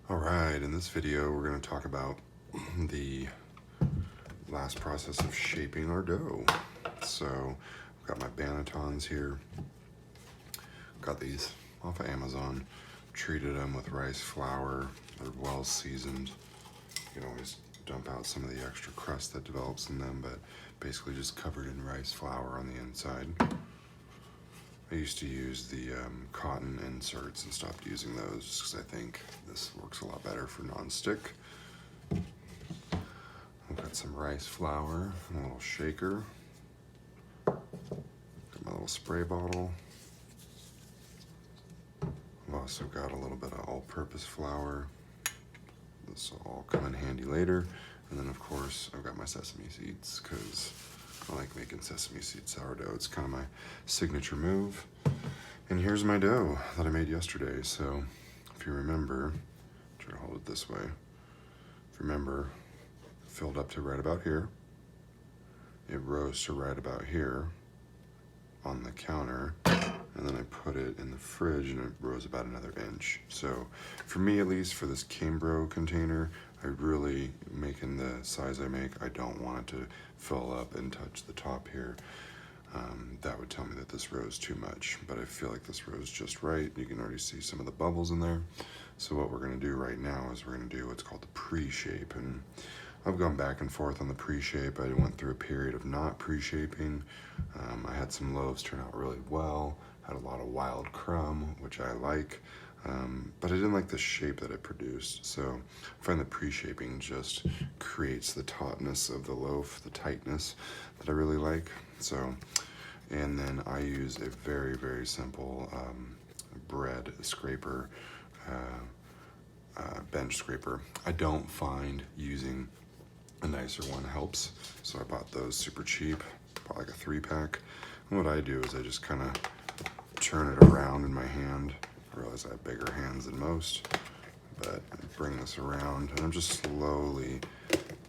Alright, in this video we're going to talk about the last process of shaping our dough. So I've got my bannetons here. Got these off of Amazon. Treated them with rice flour. They're well seasoned. You can always dump out some of the extra crust that develops in them, but basically just covered in rice flour on the inside. I used to use the cotton inserts and stopped using those just because I think this works a lot better for non-stick. I've got some rice flour, a little shaker, got my little spray bottle. I've also got a little bit of all-purpose flour. This will all come in handy later. And then of course I've got my sesame seeds because I like making sesame seed sourdough. It's kind of my signature move. And here's my dough that I made yesterday. So if you remember, try to hold it this way. If you remember, filled up to right about here. It rose to right about here on the counter. And then I put it in the fridge and it rose about another inch. So for me, at least for this Cambro container, I really, making the size I make, I don't want it to fill up and touch the top here. That would tell me that this rose too much, but I feel like this rose just right. You can already see some of the bubbles in there. So what we're gonna do right now is we're gonna do what's called the pre-shape. And I've gone back and forth on the pre-shape. I went through a period of not pre-shaping. I had some loaves turn out really well. Had a lot of wild crumb, which I like, but I didn't like the shape that it produced. So I find that pre-shaping just creates the tautness of the loaf, the tightness that I really like. So, and then I use a very, very simple bread scraper, bench scraper. I don't find using a nicer one helps, so I bought those super cheap, bought like a 3-pack. And what I do is I just kind of turn it around in my hand. I realize I have bigger hands than most, but I bring this around and I'm just slowly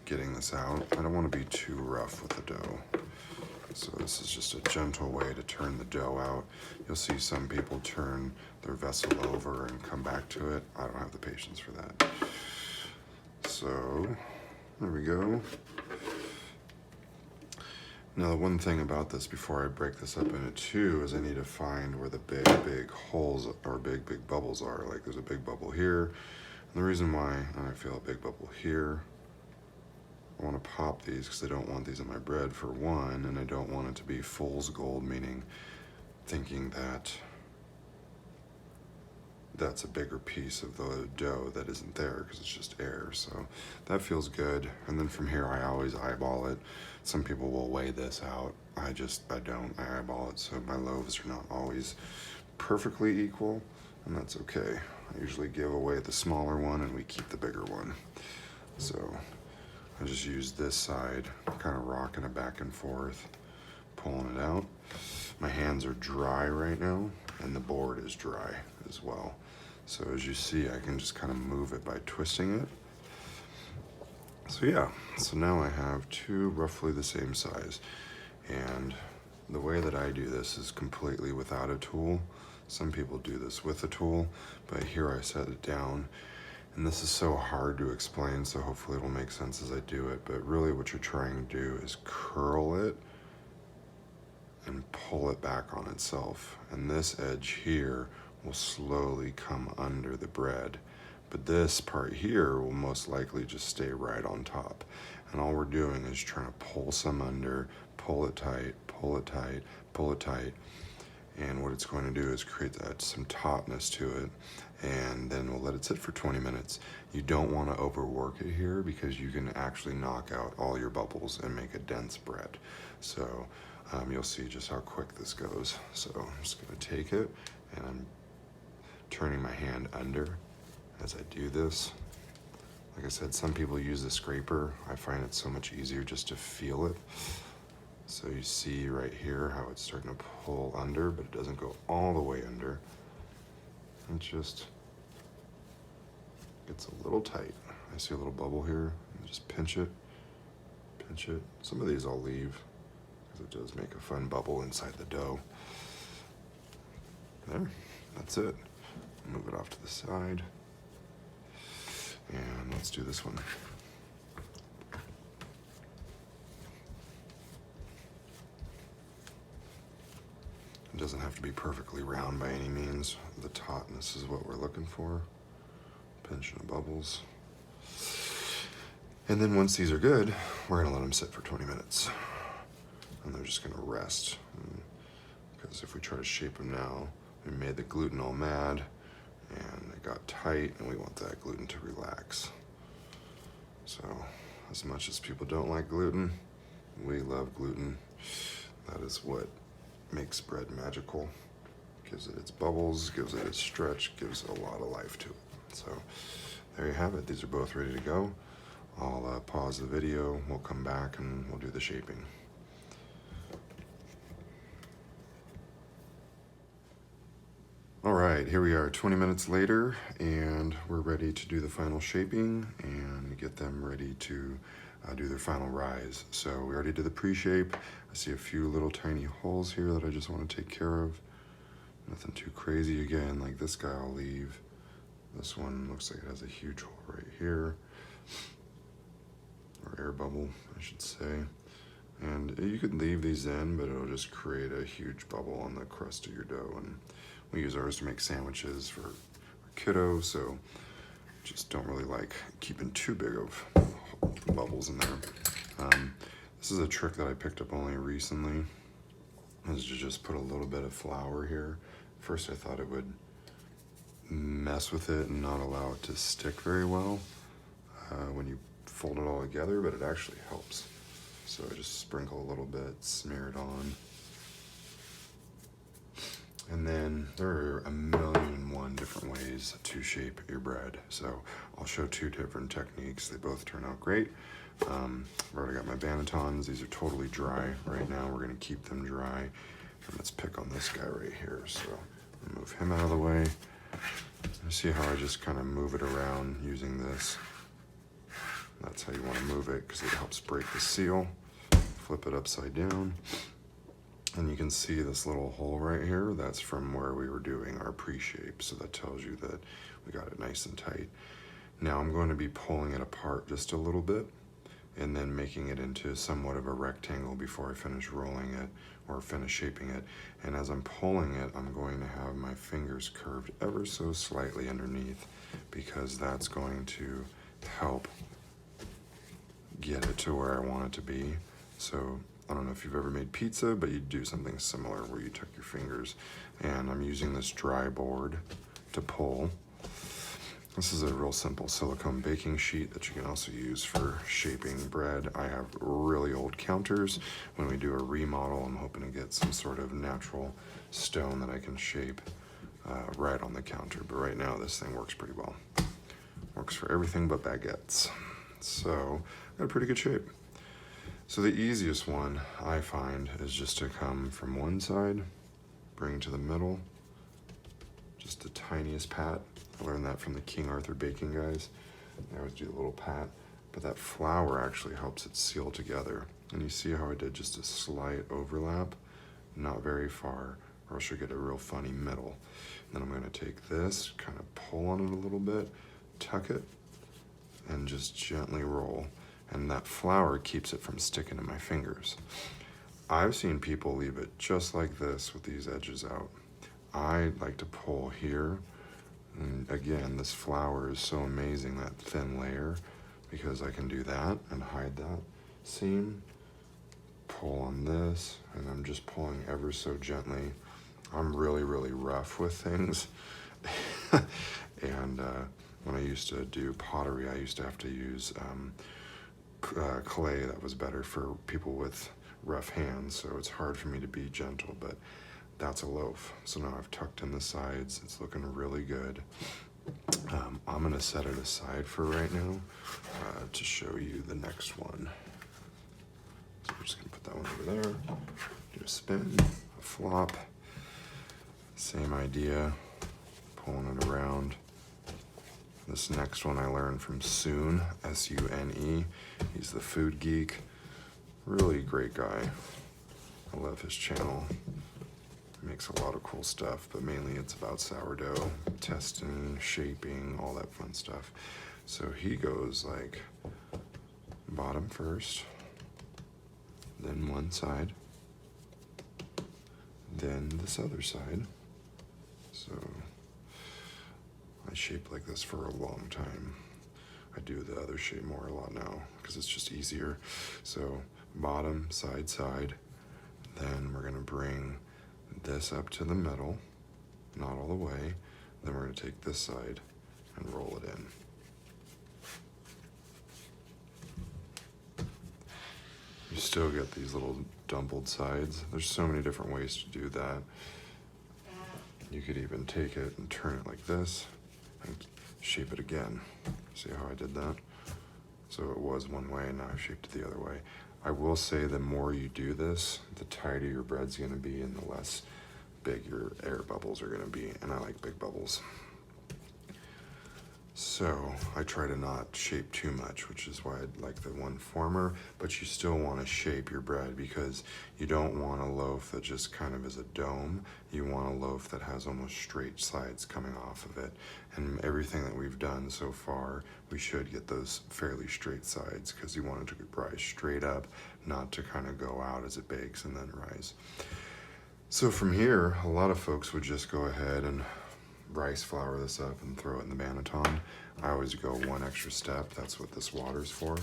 getting this out. I don't want to be too rough with the dough. So this is just a gentle way to turn the dough out. You'll see some people turn their vessel over and come back to it. I don't have the patience for that. So there we go. Now the one thing about this before I break this up into two is I need to find where the big holes or big bubbles are. Like there's a big bubble here. And the reason why I feel a big bubble here, I want to pop these because I don't want these in my bread for one, and I don't want it to be fool's gold, meaning thinking that that's a bigger piece of the dough that isn't there because it's just air. So that feels good. And then from here, I always eyeball it. Some people will weigh this out. I don't. I eyeball it. So my loaves are not always perfectly equal, and that's okay. I usually give away the smaller one and we keep the bigger one. So I just use this side, kind of rocking it back and forth, pulling it out. My hands are dry right now, and the board is dry as well. So as you see, I can just kind of move it by twisting it. So yeah, so now I have two roughly the same size. And the way that I do this is completely without a tool. Some people do this with a tool, but here I set it down. And this is so hard to explain, so hopefully it'll make sense as I do it. But really what you're trying to do is curl it and pull it back on itself. And this edge here will slowly come under the bread. But this part here will most likely just stay right on top. And all we're doing is trying to pull some under, pull it tight, pull it tight, pull it tight. And what it's going to do is create some tautness to it. And then we'll let it sit for 20 minutes. You don't want to overwork it here because you can actually knock out all your bubbles and make a dense bread. So you'll see just how quick this goes. So I'm just going to take it and I'm turning my hand under as I do this. Like I said, some people use the scraper. I find it so much easier just to feel it. So you see right here how it's starting to pull under, but it doesn't go all the way under. It just gets a little tight. I see a little bubble here. Just pinch it, pinch it. Some of these I'll leave because it does make a fun bubble inside the dough. There, that's it. Move it off to the side. let's do this one. It doesn't have to be perfectly round by any means. The tautness is what we're looking for. Pinching the bubbles. And then once these are good, we're gonna let them sit for 20 minutes. And they're just gonna rest. Because if we try to shape them now, we made the gluten all mad and it got tight, and we want that gluten to relax. So as much as people don't like gluten, we love gluten. That is what makes bread magical. Gives it its bubbles, gives it its stretch, gives a lot of life to it. So there you have it. These are both ready to go. I'll pause the video, we'll come back and we'll do the shaping. All right, here we are 20 minutes later, and we're ready to do the final shaping and get them ready to do their final rise. So we already did the pre-shape. I see a few little tiny holes here that I just want to take care of. Nothing too crazy. Again, like this guy I'll leave. This one looks like it has a huge hole right here. Or air bubble, I should say. And you could leave these in, but it'll just create a huge bubble on the crust of your dough. And we use ours to make sandwiches for kiddo, so just don't really like keeping too big of bubbles in there. This is a trick that I picked up only recently, is to just put a little bit of flour here. First I thought it would mess with it and not allow it to stick very well when you fold it all together, but it actually helps. So I just sprinkle a little bit, smear it on. And then there are 1,000,001 different ways to shape your bread. So I'll show 2 different techniques. They both turn out great. I've already got my bannetons. These are totally dry right now. We're gonna keep them dry. And let's pick on this guy right here. So move him out of the way. You see how I just kind of move it around using this. That's how you want to move it, because it helps break the seal. Flip it upside down. And you can see this little hole right here. That's from where we were doing our pre-shape. So that tells you that we got it nice and tight. Now I'm going to be pulling it apart just a little bit and then making it into somewhat of a rectangle before I finish rolling it or finish shaping it. And as I'm pulling it, I'm going to have my fingers curved ever so slightly underneath, because that's going to help get it to where I want it to be. So I don't know if you've ever made pizza, but you do something similar where you tuck your fingers. And I'm using this dry board to pull. This is a real simple silicone baking sheet that you can also use for shaping bread. I have really old counters. When we do a remodel, I'm hoping to get some sort of natural stone that I can shape right on the counter. But right now, this thing works pretty well. Works for everything but baguettes. So, got a pretty good shape. So the easiest one, I find, is just to come from one side, bring to the middle, just the tiniest pat. I learned that from the King Arthur baking guys. They always do the little pat, but that flour actually helps it seal together. And you see how I did just a slight overlap, not very far, or else you'll get a real funny middle. And then I'm gonna take this, kind of pull on it a little bit, tuck it, and just gently roll. And that flour keeps it from sticking to my fingers. I've seen people leave it just like this with these edges out. I like to pull here. And again, this flour is so amazing, that thin layer, because I can do that and hide that seam. Pull on this, and I'm just pulling ever so gently. I'm really, really rough with things. And when I used to do pottery, I used to have to use clay that was better for people with rough hands, so it's hard for me to be gentle, but that's a loaf. So now I've tucked in the sides. It's looking really good. I'm gonna set it aside for right now to show you the next one. So I'm just gonna put that one over there. Do a spin, a flop. Same idea, pulling it around. This next one I learned from Sune, S-U-N-E. He's the food geek. Really great guy. I love his channel. He makes a lot of cool stuff, but mainly it's about sourdough, testing, shaping, all that fun stuff. So he goes like bottom first, then one side, then this other side. So I shape like this for a long time. I do the other shape more a lot now because it's just easier. So bottom, side, side. Then we're gonna bring this up to the middle, not all the way. Then we're gonna take this side and roll it in. You still get these little dumpled sides. There's so many different ways to do that. You could even take it and turn it like this and shape it again. See how I did that? So it was one way and now I've shaped it the other way. I will say the more you do this, the tighter your bread's gonna be and the less big your air bubbles are gonna be. And I like big bubbles. So I try to not shape too much, which is why I like the one former, but you still want to shape your bread because you don't want a loaf that just kind of is a dome. You want a loaf that has almost straight sides coming off of it. And everything that we've done so far, we should get those fairly straight sides because you want it to rise straight up, not to kind of go out as it bakes and then rise. So from here, a lot of folks would just go ahead and rice flour this up and throw it in the banneton. I always go one extra step. That's what this water's for.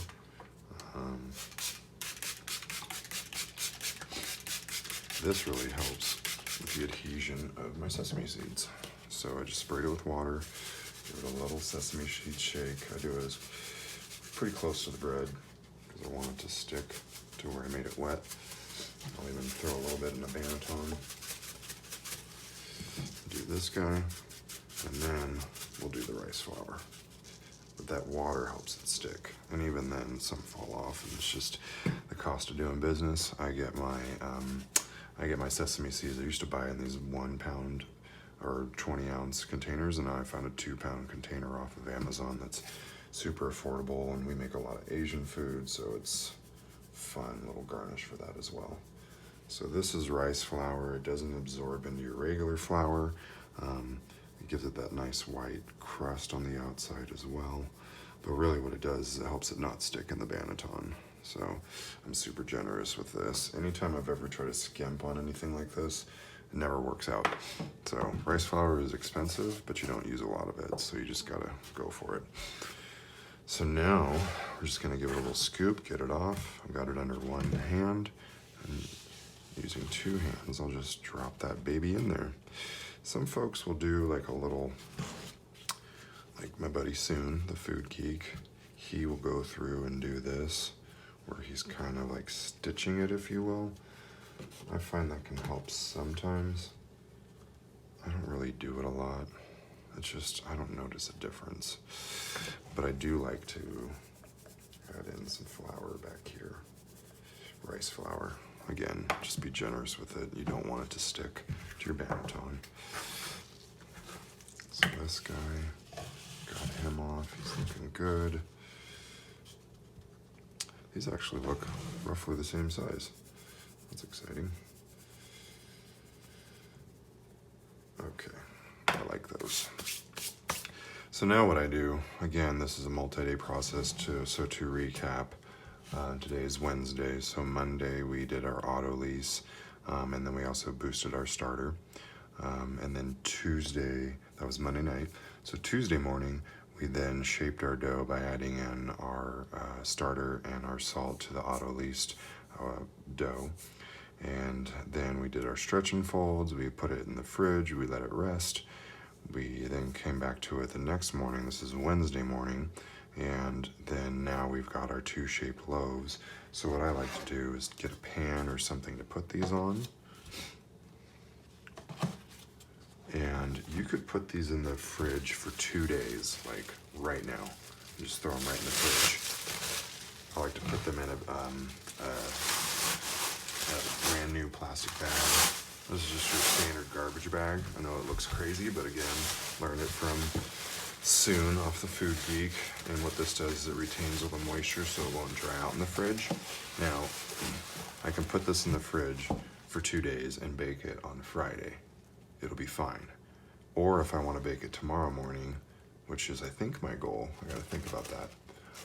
This really helps with the adhesion of my sesame seeds. So I just sprayed it with water, give it a little sesame seed shake. I do it as pretty close to the bread because I want it to stick to where I made it wet. I'll even throw a little bit in the banneton. Do this guy. And then we'll do the rice flour. But that water helps it stick. And even then, some fall off. And it's just the cost of doing business. I get my sesame seeds. I used to buy in these 1 pound or 20 ounce containers. And now I found a 2 pound container off of Amazon that's super affordable. And we make a lot of Asian food. So it's fun little garnish for that as well. So this is rice flour. It doesn't absorb into your regular flour. It gives it that nice white crust on the outside as well. But really what it does is it helps it not stick in the banneton. So I'm super generous with this. Anytime I've ever tried to skimp on anything like this, it never works out. So rice flour is expensive, but you don't use a lot of it. So you just gotta go for it. So now we're just gonna give it a little scoop, get it off. I've got it under one hand. And using 2 hands, I'll just drop that baby in there. Some folks will do like a little, like my buddy Soon, the food geek, he will go through and do this, where he's kind of like stitching it, if you will. I find that can help sometimes. I don't really do it a lot. It's just, I don't notice a difference. But I do like to add in some flour back here, rice flour. Again, just be generous with it. You don't want it to stick to your banneton. So this guy, got him off. He's looking good. These actually look roughly the same size. That's exciting. Okay, I like those. So now what I do, again, this is a multi-day process to recap. Today is Wednesday, so Monday we did our auto lease, and then we also boosted our starter. And then Tuesday, that was Monday night, so Tuesday morning we then shaped our dough by adding in our starter and our salt to the auto leased dough. And then we did our stretch and folds, we put it in the fridge, we let it rest. We then came back to it the next morning, this is Wednesday morning, and then now we've got our 2 shaped loaves. So what I like to do is get a pan or something to put these on. And you could put these in the fridge for 2 days, like right now. Just throw them right in the fridge. I like to put them in a brand new plastic bag. This is just your standard garbage bag. I know it looks crazy, but again, learned it from Soon off the Food Geek. And what this does is it retains all the moisture so it won't dry out in the fridge. Now, I can put this in the fridge for 2 days and bake it on Friday. It'll be fine. Or if I want to bake it tomorrow morning, which is I think my goal. I gotta think about that.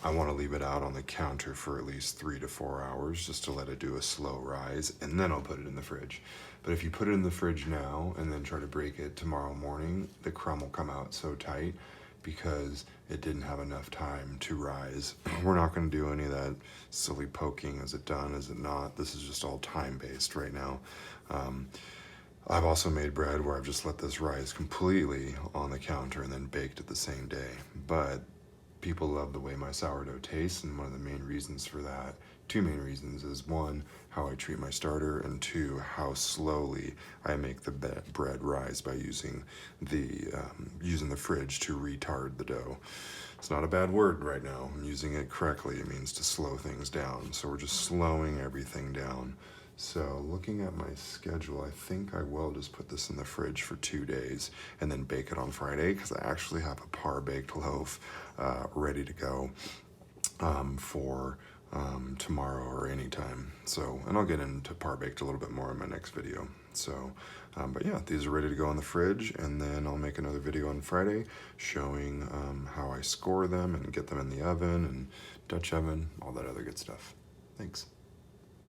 I want to leave it out on the counter for at least 3 to 4 hours just to let it do a slow rise, and then I'll put it in the fridge. But if you put it in the fridge now and then try to break it tomorrow morning, the crumb will come out so tight because it didn't have enough time to rise. We're not going to do any of that silly poking. Is it done? Is it not? This is just all time-based right now. I've also made bread where I've just let this rise completely on the counter and then baked it the same day. But people love the way my sourdough tastes, and one of the main reasons for that, two main reasons, is one, how I treat my starter, and two, how slowly I make the bread rise by using the fridge to retard the dough. It's not a bad word right now. I'm using it correctly. It means to slow things down. So we're just slowing everything down. So looking at my schedule, I think I will just put this in the fridge for 2 days and then bake it on Friday, because I actually have a par-baked loaf ready to go for tomorrow or anytime. So, and I'll get into par-baked a little bit more in my next video. So, but yeah, these are ready to go in the fridge, and then I'll make another video on Friday showing how I score them and get them in the oven and Dutch oven, all that other good stuff. Thanks.